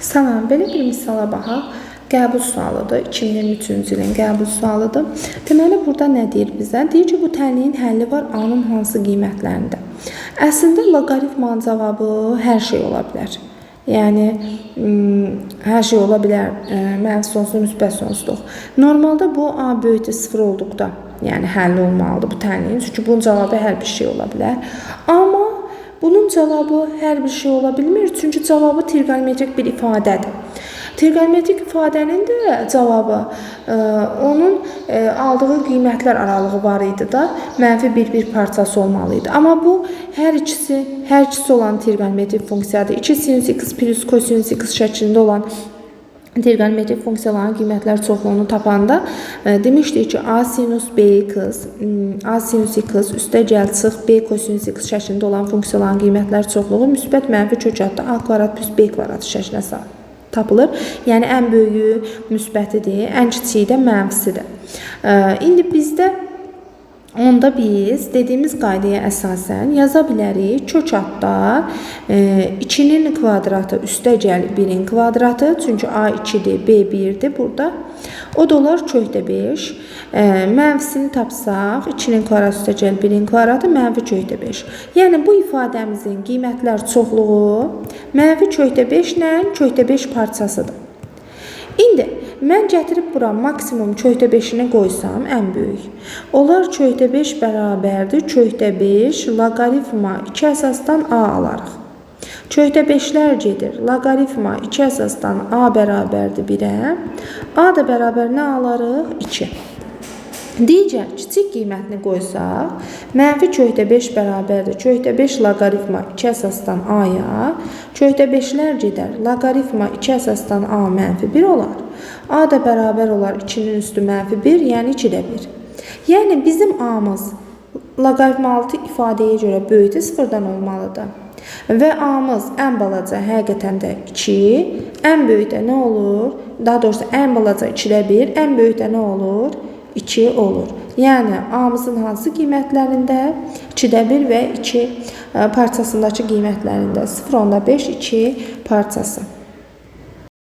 Salam, belə bir misala baxaq. Qəbul sualıdır. 2023-cü ilin qəbul sualıdır. Deməli, burada nə deyir bizə? Deyir ki, bu tənliyin həlli var A-nın hansı qiymətlərində? Əslində, loqaritmanın cavabı hər şey ola bilər. Yəni, hər şey ola bilər. Mənfi sonsuz, müsbət sonsuzluq. Normalda bu A böyükdür 0 olduqda, yəni həlli olmalıdır bu tənliyin. Çünki bunun cavabı hər bir şey ola bilər. Amma bunun cavabı hər bir şey ola bilmir. Çünki cavabı trigonometrik bir ifadədir. Trigonometrik ifadənin də cavabı onun aldığı qiymətlər aralığı var idi da, mənfi bir parçası olmalı idi. Amma bu hər ikisi olan trigonometrik funksiyadır. 2 sinus x plus kosinus x şəklində olan trigonometrik funksiyaların qiymətlər çoxluğunu tapanda demişdik ki, A sinus x üstəgəl çıx B kosinus x şəklində olan funksiyaların qiymətlər çoxluğu müsbət mənfi kök altı A kvadrat plus B kvadrat şəklinə tapılır. Yəni, ən böyüyü müsbətidir, ən kiçiyi də mənfisidir. İndi bizdə onda biz dediyimiz qaydaya əsasən yaza bilərik. Kök altda 2-nin kvadratı üstəgəl 1-in kvadratı. Çünki A 2-dir, B 1-dir burada. O da olar kökdə 5. Mənfisini tapsaq, 2-nin kvadratı üstəgəl 1-in kvadratı mənfi kökdə 5. Yəni, bu ifadəmizin qiymətlər çoxluğu mənfi kökdə 5 ilə kökdə 5 parçasıdır. İndi, mən gətirib bura maksimum kökdə 5-ini qoysam, ən böyük. Olar kökdə 5 bərabərdir, kökdə 5 loqaritma 2 əsasdan A alarıq. Kökdə 5-lər gedir. Loqaritma 2 əsasdan A bərabərdir 1-ə. A da bərabər nə alarıq? 2. Digər kiçik qiymətini qoysaq, mənfi kökdə 5 bərabərdir. Kökdə 5 loqaritma 2 əsasdan A-ya. Kökdə 5-lər gedər. Loqaritma 2 əsasdan A mənfi 1 olar. A da bərabər olar 2-nin üstü mənfi 1, yəni 2-də 1. Yəni, bizim A-mız loqaritma 6 ifadəyə görə böyükdür, 0-dan olmalıdır. Və A-mız ən balaca həqiqətən də 2, ən böyükdə nə olur? Daha doğrusu, ən balaca 2-də 1, ən böyükdə nə olur? 2 olur. Yəni, A-mızın hansı qiymətlərində? 2-də 1 və 2 parçasındakı qiymətlərində 0,5, 2 parçası.